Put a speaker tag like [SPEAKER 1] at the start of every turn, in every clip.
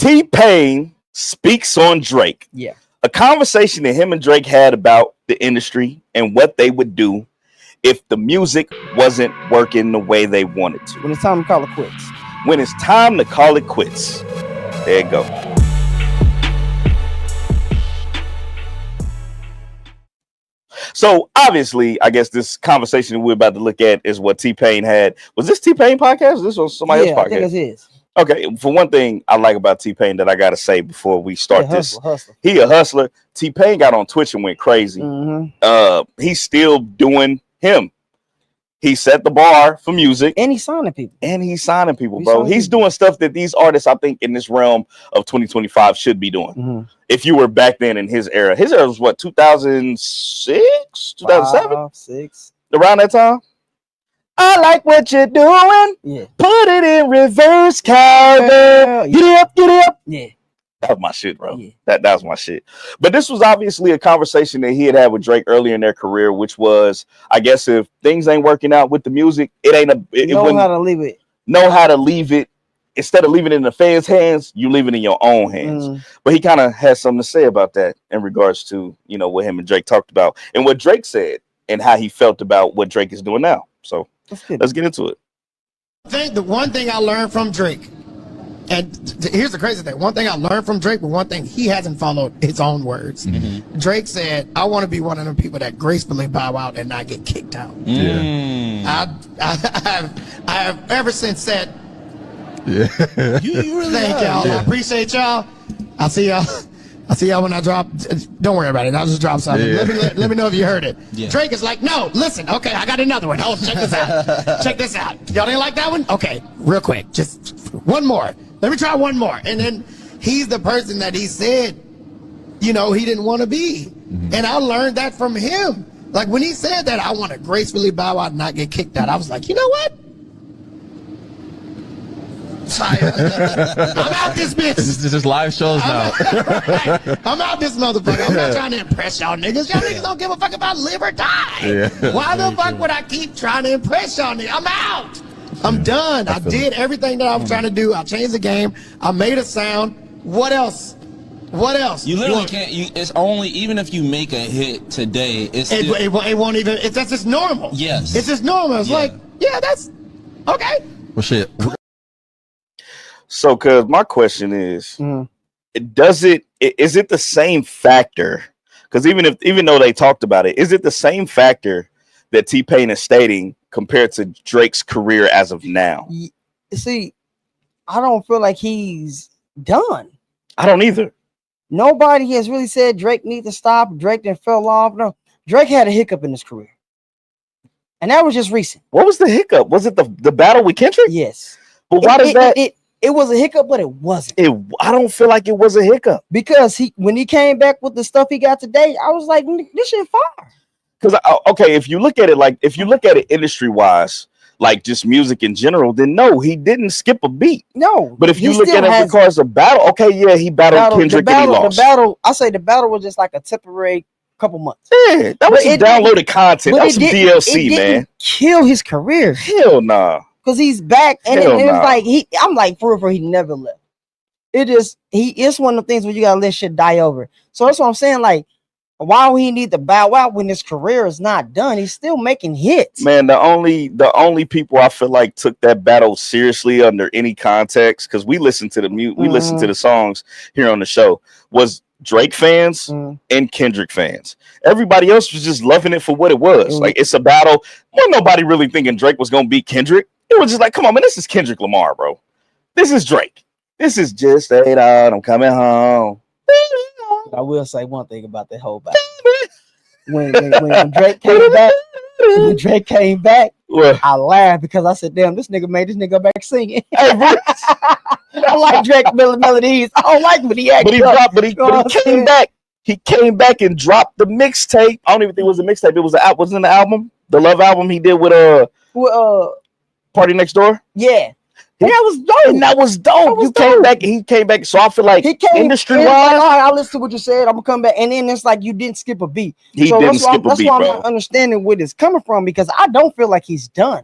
[SPEAKER 1] T-Pain speaks on Drake.
[SPEAKER 2] Yeah.
[SPEAKER 1] A conversation that him and Drake had about the industry and what they would do if the music wasn't working the way they wanted to.
[SPEAKER 2] When it's time to call it quits.
[SPEAKER 1] When it's time to call it quits. There you go. So obviously, I guess this conversation we're about to look at is what T-Pain had. Was this T-Pain podcast? Or this was somebody else's podcast?
[SPEAKER 2] I think it's his.
[SPEAKER 1] Okay, for one thing I like about T-Pain that I gotta say before we start this, he a hustler. T-Pain got on Twitch and went crazy. He's still doing him. He set the bar for music,
[SPEAKER 2] and he's signing people.
[SPEAKER 1] Bro. He's doing stuff that these artists, I think, in this realm of 2025 should be doing. If you were back then in his era was what, 2006, 2007,
[SPEAKER 2] 6,
[SPEAKER 1] around that time. I like what you're doing.
[SPEAKER 2] Yeah.
[SPEAKER 1] Put it in reverse, cowgirl.
[SPEAKER 2] Yeah.
[SPEAKER 1] Get up.
[SPEAKER 2] Yeah.
[SPEAKER 1] That was my shit, bro.
[SPEAKER 2] Yeah.
[SPEAKER 1] That was my shit. But this was obviously a conversation that he had with Drake earlier in their career, which was, I guess, if things ain't working out with the music, it ain't
[SPEAKER 2] know how to leave it.
[SPEAKER 1] Know how to leave it. Instead of leaving it in the fans' hands, you leave it in your own hands. But he kind of has something to say about that in regards to, you know, what him and Drake talked about and what Drake said and how he felt about what Drake is doing now. So let's get into it.
[SPEAKER 3] I think the one thing I learned from Drake, and here's the crazy thing, one thing I learned from Drake, but one thing he hasn't followed his own words. Drake said, I want to be one of the people that gracefully bow out and not get kicked out. I have ever since said, you really thank y'all. I appreciate y'all. I'll see y'all when I drop. Don't worry about it. I'll just drop something. Let me know if you heard it. Drake is like, no, listen. Okay, I got another one. Oh, check this out. Check this out. Y'all didn't like that one? Okay, real quick. Just one more. Let me try one more. And then he's the person that he said, you know, he didn't want to be. And I learned that from him. Like when he said that, I want to gracefully bow out and not get kicked out. I was like, you know what? I'm out this bitch.
[SPEAKER 4] This is live shows now.
[SPEAKER 3] I'm out this motherfucker. I'm not trying to impress y'all niggas. Y'all niggas don't give a fuck about live or die. Why the fuck would I keep trying to impress y'all niggas? I'm out. I'm done. I did everything that I was trying to do. I changed the game. I made a sound. What else? What else?
[SPEAKER 5] You literally can't. It's only, even if you make a hit today, it's still,
[SPEAKER 3] it won't even. That's just normal.
[SPEAKER 5] Yes.
[SPEAKER 3] It's just normal. It's like, yeah, that's okay.
[SPEAKER 4] Well, shit.
[SPEAKER 1] So, cuz my question is, is it the same factor? Because even though they talked about it, is it the same factor that T-Pain is stating compared to Drake's career as of now?
[SPEAKER 2] See, I don't feel like he's done.
[SPEAKER 1] I don't either.
[SPEAKER 2] Nobody has really said Drake needs to stop. Drake didn't fell off. No, Drake had a hiccup in his career, and that was just recent.
[SPEAKER 1] What was the hiccup? Was it the battle with Kendrick?
[SPEAKER 2] Yes.
[SPEAKER 1] But why does that?
[SPEAKER 2] It was a hiccup, but it wasn't.
[SPEAKER 1] I don't feel like it was a hiccup
[SPEAKER 2] because when he came back with the stuff he got today, I was like, this shit fire.
[SPEAKER 1] Because okay, if you look at it industry wise, like just music in general, then no, he didn't skip a beat.
[SPEAKER 2] No,
[SPEAKER 1] but if you look at it because of battle, okay, yeah, he battled Kendrick and he lost.
[SPEAKER 2] The battle was just like a temporary couple months.
[SPEAKER 1] Yeah, that was some downloaded content. That was some DLC, man.
[SPEAKER 2] Kill his career.
[SPEAKER 1] Hell nah.
[SPEAKER 2] Because he's back, and it was like I'm like for he never left. He is one of the things where you gotta let shit die over. So that's what I'm saying. Like, why would he need to bow out when his career is not done? He's still making hits.
[SPEAKER 1] Man, the only people I feel like took that battle seriously under any context, because we listened to we listened to the songs here on the show, was Drake fans and Kendrick fans. Everybody else was just loving it for what it was. Like, it's a battle. Well, nobody really thinking Drake was gonna beat Kendrick. It was just like, come on, man, this is Kendrick Lamar, bro. This is Drake. This is just 8 out. I'm coming home.
[SPEAKER 2] I will say one thing about that whole battle. When Drake came back, I laughed because I said, damn, this nigga made this nigga back singing.
[SPEAKER 1] Hey,
[SPEAKER 2] I like Drake melodies. I don't like when he acted
[SPEAKER 1] but he came back. He came back and dropped the mixtape. I don't even think it was a mixtape. It was wasn't the album, the Love album he did with Party Next Door.
[SPEAKER 2] Yeah. That was dope.
[SPEAKER 1] That was dope. He came back. So I feel like industry wise,
[SPEAKER 2] like, all right, I listened to what you said. I'm gonna come back, and then it's like you didn't skip a beat.
[SPEAKER 1] He didn't skip a beat,
[SPEAKER 2] That's why I'm
[SPEAKER 1] bro.
[SPEAKER 2] not understanding where it's coming from, because I don't feel like he's done.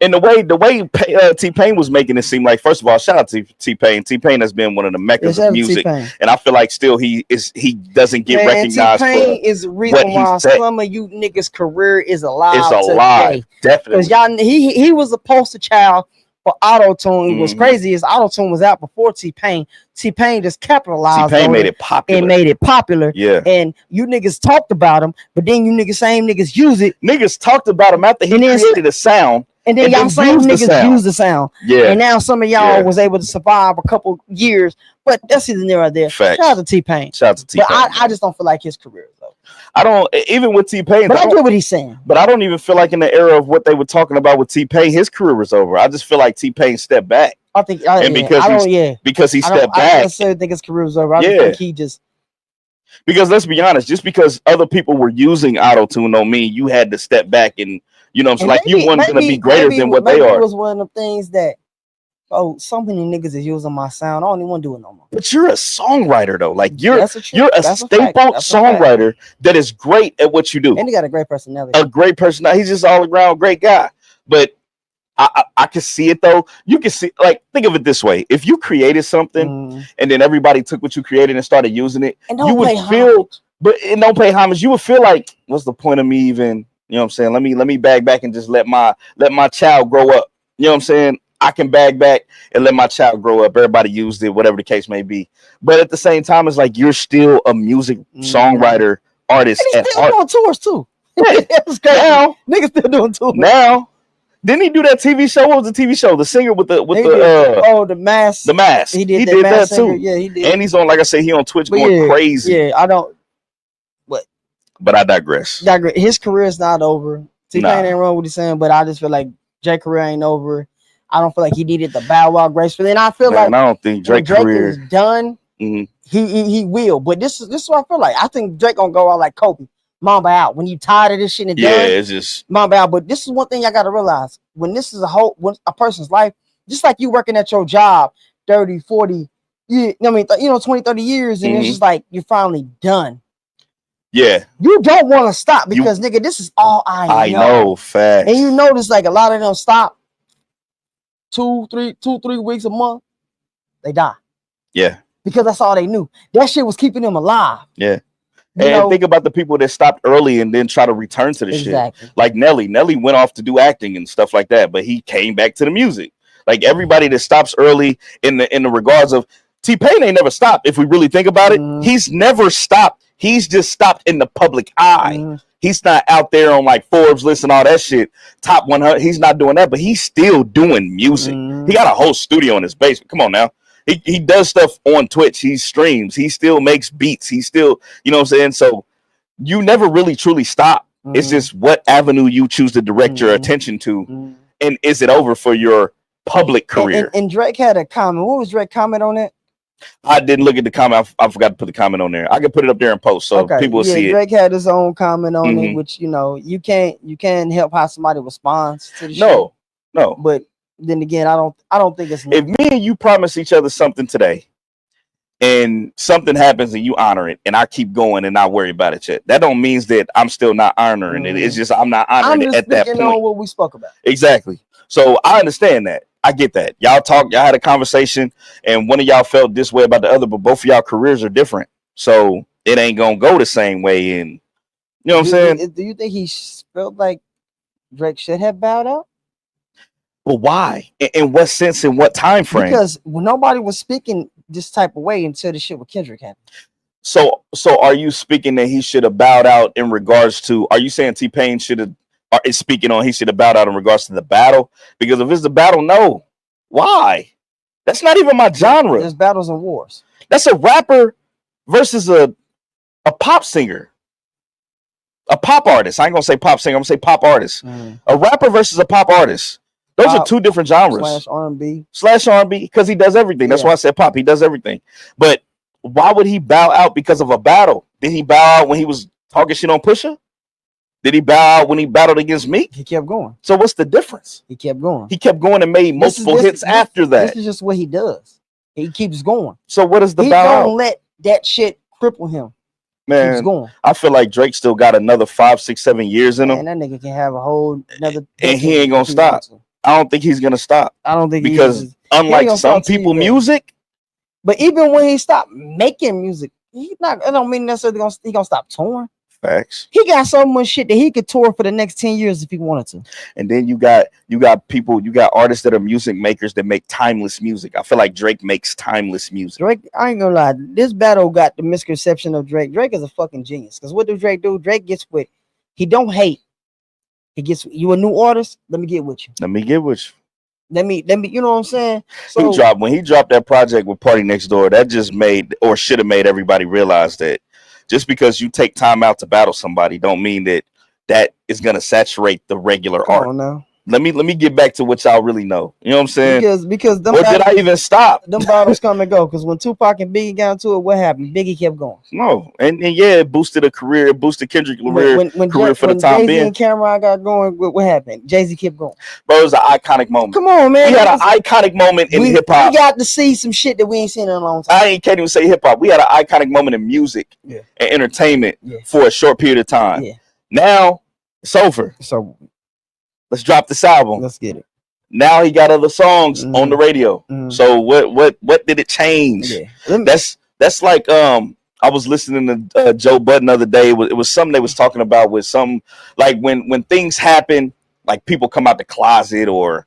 [SPEAKER 1] And the way T-Pain was making it seem like, first of all, shout out to T-Pain. T-Pain has been one of the meccas of music, and I feel like still he doesn't get recognized.
[SPEAKER 2] T-Pain is the reason why some of you niggas' career is alive.
[SPEAKER 1] It's alive, definitely.
[SPEAKER 2] Because y'all, he was a poster child for auto-tune. What's crazy is auto-tune was out before T-Pain. T-Pain just capitalized.
[SPEAKER 1] T-Pain made it popular.
[SPEAKER 2] And made it popular.
[SPEAKER 1] Yeah.
[SPEAKER 2] And you niggas talked about him, but then you same niggas use it.
[SPEAKER 1] Niggas talked about him after he created a sound.
[SPEAKER 2] And then y'all same niggas use the sound.
[SPEAKER 1] Yeah.
[SPEAKER 2] And now some of y'all was able to survive a couple years. But that's either there or there.
[SPEAKER 1] Facts.
[SPEAKER 2] Shout out to T-Pain.
[SPEAKER 1] Shout out to T-Pain.
[SPEAKER 2] But I just don't feel like his career is over.
[SPEAKER 1] I don't, even with T-Pain.
[SPEAKER 2] But I get what he's saying.
[SPEAKER 1] But I don't even feel like in the era of what they were talking about with T-Pain, his career was over. I just feel like T-Pain stepped back.
[SPEAKER 2] I think,
[SPEAKER 1] because he stepped back.
[SPEAKER 2] I don't necessarily think his career was over. I think he just.
[SPEAKER 1] Because let's be honest, just because other people were using auto-tune don't mean you had to step back and, you know, so like you weren't going to be greater than what they are.
[SPEAKER 2] It was one of the things that, so many niggas is using my sound. I don't even want to do it no more.
[SPEAKER 1] But you're a songwriter though. Like you're a staple songwriter that is great at what you do.
[SPEAKER 2] And he got a great personality.
[SPEAKER 1] A great personality. He's just all around great guy. But I can see it though. You can see, like, think of it this way: if you created something and then everybody took what you created and started using it, you would feel, but it don't pay homage. You would feel like, what's the point of me even? You know what I'm saying? Let me bag back and just let my child grow up. You know what I'm saying? I can bag back and let my child grow up. Everybody used it, whatever the case may be. But at the same time, it's like you're still a music songwriter, artist,
[SPEAKER 2] and he's still doing tours too. Now, niggas still doing tours
[SPEAKER 1] now. Didn't he do that TV show? What was the TV show? The singer with the
[SPEAKER 2] The Mask.
[SPEAKER 1] The Mask.
[SPEAKER 2] He did that too. Yeah, he did.
[SPEAKER 1] And he's on, like I said, he on Twitch going crazy.
[SPEAKER 2] Yeah, I don't.
[SPEAKER 1] But I digress.
[SPEAKER 2] His career is not over. T-Pain ain't wrong with what he's saying, but I just feel like Drake's career ain't over. I don't feel like he needed the bow wow gracefully, and I feel like
[SPEAKER 1] I don't think Drake's career
[SPEAKER 2] is done. He will, but this is what I feel like. I think Drake gonna go out like Kobe. Mamba out. When you tired of this shit and done,
[SPEAKER 1] it's just
[SPEAKER 2] Mamba out. But this is one thing I gotta realize. When this is a person's life, just like you working at your job 30, 40, 20, 30 years, and it's just like you're finally done.
[SPEAKER 1] Yeah.
[SPEAKER 2] You don't want to stop because nigga, this is all I know.
[SPEAKER 1] I know, facts.
[SPEAKER 2] And you notice like a lot of them stop 2, 3 weeks a month, they die.
[SPEAKER 1] Yeah.
[SPEAKER 2] Because that's all they knew. That shit was keeping them alive.
[SPEAKER 1] Yeah. And think about the people that stopped early and then try to return to the shit. Like Nelly. Nelly went off to do acting and stuff like that, but he came back to the music. Like everybody that stops early in the regards of T-Pain ain't never stopped. If we really think about it, he's never stopped. He's just stopped in the public eye. He's not out there on like Forbes list and all that shit. Top 100. He's not doing that, but he's still doing music. He got a whole studio in his basement. Come on now. He does stuff on Twitch. He streams. He still makes beats. He still, you know what I'm saying? So you never really truly stop. It's just what avenue you choose to direct your attention to. And is it over for your public career?
[SPEAKER 2] And Drake had a comment. What was Drake's comment on that?
[SPEAKER 1] I didn't look at the comment. I forgot to put the comment on there. I can put it up there in post so people will see it.
[SPEAKER 2] Drake had his own comment on it, which you can't help how somebody responds to the shit.
[SPEAKER 1] No.
[SPEAKER 2] But then again, I don't think it's
[SPEAKER 1] if me and you promise each other something today and something happens and you honor it and I keep going and not worry about it yet, that don't mean that I'm still not honoring it. It's just I'm not honoring it at that point.
[SPEAKER 2] On what we spoke about.
[SPEAKER 1] Exactly. So I understand that. I get that. Y'all had a conversation and one of y'all felt this way about the other, but both of y'all careers are different. So it ain't gonna go the same way. And you know what I'm saying?
[SPEAKER 2] Do you think he felt like Drake should have bowed out?
[SPEAKER 1] But why? In what sense? In what time frame?
[SPEAKER 2] Because nobody was speaking this type of way until the shit with Kendrick happened.
[SPEAKER 1] So are you speaking that he should have bowed out in regards to? Are you saying T-Pain should have? Is speaking on he should have bowed out in regards to the battle? Because if it's the battle, no. Why? That's not even my genre.
[SPEAKER 2] There's battles and wars.
[SPEAKER 1] That's a rapper versus a pop singer. A pop artist. I ain't gonna say pop singer. I'm gonna say pop artist. A rapper versus a pop artist. Those are two different genres. Slash R&B because he does everything. That's why I said pop. He does everything. But why would he bow out because of a battle? Did he bow out when he was talking shit on Pusha? Did he bow out when he battled against Meek?
[SPEAKER 2] He kept going.
[SPEAKER 1] So what's the difference?
[SPEAKER 2] He kept going.
[SPEAKER 1] He kept going and made multiple hits after that.
[SPEAKER 2] This is just what he does. He keeps going.
[SPEAKER 1] So what is the bow out?
[SPEAKER 2] He don't let that shit cripple him.
[SPEAKER 1] Man,
[SPEAKER 2] keeps going.
[SPEAKER 1] I feel like Drake still got another 5, 6, 7 years in him.
[SPEAKER 2] And that nigga can have a whole another.
[SPEAKER 1] And he ain't gonna stop. I don't think he's gonna stop.
[SPEAKER 2] I don't think
[SPEAKER 1] because unlike some people, music.
[SPEAKER 2] But even when he stopped making music, he's not. I don't mean necessarily he gonna stop touring.
[SPEAKER 1] Facts.
[SPEAKER 2] He got so much shit that he could tour for the next 10 years if he wanted to.
[SPEAKER 1] And then you got people, you got artists that are music makers that make timeless music. I feel like Drake makes timeless music.
[SPEAKER 2] Drake, I ain't gonna lie, this battle got the misconception of Drake. Drake is a fucking genius. Because what does Drake do? Drake gets with, he don't hate. He gets, you a new artist? Let me get with you.
[SPEAKER 1] Let me get with you.
[SPEAKER 2] Let me, you know what I'm saying? So
[SPEAKER 1] when he dropped that project with Party Next Door, that just made, or should have made, everybody realize that just because you take time out to battle somebody don't mean that is gonna saturate the regular art.
[SPEAKER 2] Now.
[SPEAKER 1] Let me get back to what y'all really know. You know what I'm saying?
[SPEAKER 2] Because them
[SPEAKER 1] or did I even stop?
[SPEAKER 2] Them battles come and go. Because when Tupac and Biggie got into it, what happened? Biggie kept going.
[SPEAKER 1] No, and yeah, it boosted a career. It boosted Kendrick's career for the time being.
[SPEAKER 2] Jay-Z and Cameron got going, what happened? Jay-Z kept going.
[SPEAKER 1] Bro, it was an iconic moment.
[SPEAKER 2] Come on, man.
[SPEAKER 1] We had an iconic moment in hip hop.
[SPEAKER 2] We got to see some shit that we ain't seen in a long time.
[SPEAKER 1] I can't even say hip hop. We had an iconic moment in music and entertainment for a short period of time. Yeah. Now it's over. So let's drop this album.
[SPEAKER 2] Let's get it.
[SPEAKER 1] Now he got other songs on the radio. So what did it change? Yeah. That's like I was listening to Joe Budden the other day. It was something they was talking about with some, like when things happen, like people come out the closet or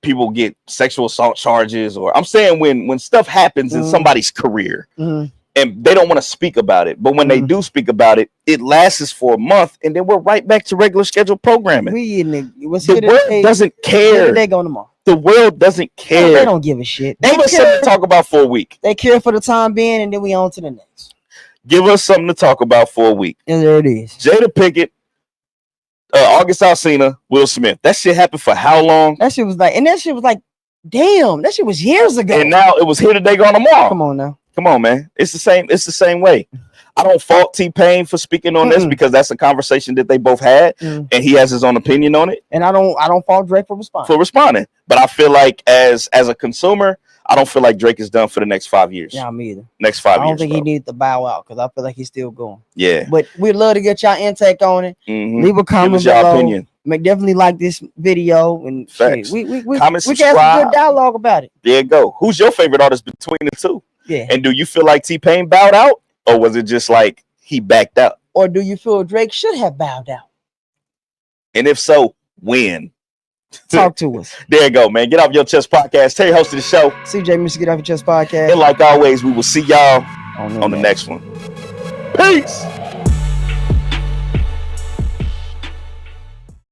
[SPEAKER 1] people get sexual assault charges, or I'm saying when stuff happens in somebody's career and they don't want to speak about it, but when they do speak about it, it lasts for a month and then we're right back to regular scheduled programming. The world doesn't care.
[SPEAKER 2] They go tomorrow.
[SPEAKER 1] The world doesn't care.
[SPEAKER 2] They don't give a shit.
[SPEAKER 1] Give us something to talk about for a week.
[SPEAKER 2] They care for the time being, and then we on to the next.
[SPEAKER 1] Give us something to talk about for a week.
[SPEAKER 2] And there it is.
[SPEAKER 1] Jada Pinkett, August Alsina, Will Smith. That shit happened for how long?
[SPEAKER 2] That shit was like, damn, that shit was years ago.
[SPEAKER 1] And now it was here today, gone tomorrow.
[SPEAKER 2] Come on now.
[SPEAKER 1] Come on, man. It's the same. It's the same way. I don't fault T-Pain for speaking on this because that's a conversation that they both had, and he has his own opinion on it.
[SPEAKER 2] And I don't fault Drake for responding.
[SPEAKER 1] But I feel like as a consumer, I don't feel like Drake is done for the next 5 years.
[SPEAKER 2] Yeah, me either.
[SPEAKER 1] Next 5 years.
[SPEAKER 2] I don't think he needs to bow out because I feel like he's still going.
[SPEAKER 1] Yeah.
[SPEAKER 2] But we'd love to get y'all intake on it. Leave a comment below. Your opinion. Definitely like this video and
[SPEAKER 1] facts.
[SPEAKER 2] We
[SPEAKER 1] comment,
[SPEAKER 2] we got some good dialogue about it.
[SPEAKER 1] There you go. Who's your favorite artist between the two?
[SPEAKER 2] Yeah.
[SPEAKER 1] And do you feel like T-Pain bowed out, or was it just like he backed out?
[SPEAKER 2] Or do you feel Drake should have bowed out?
[SPEAKER 1] And if so, when?
[SPEAKER 2] Talk to us.
[SPEAKER 1] There you go, man. Get Off Your Chest podcast. Terry hosted the show.
[SPEAKER 2] CJ Mr. Get Off Your Chest podcast.
[SPEAKER 1] And like always, we will see y'all on the next one. Peace.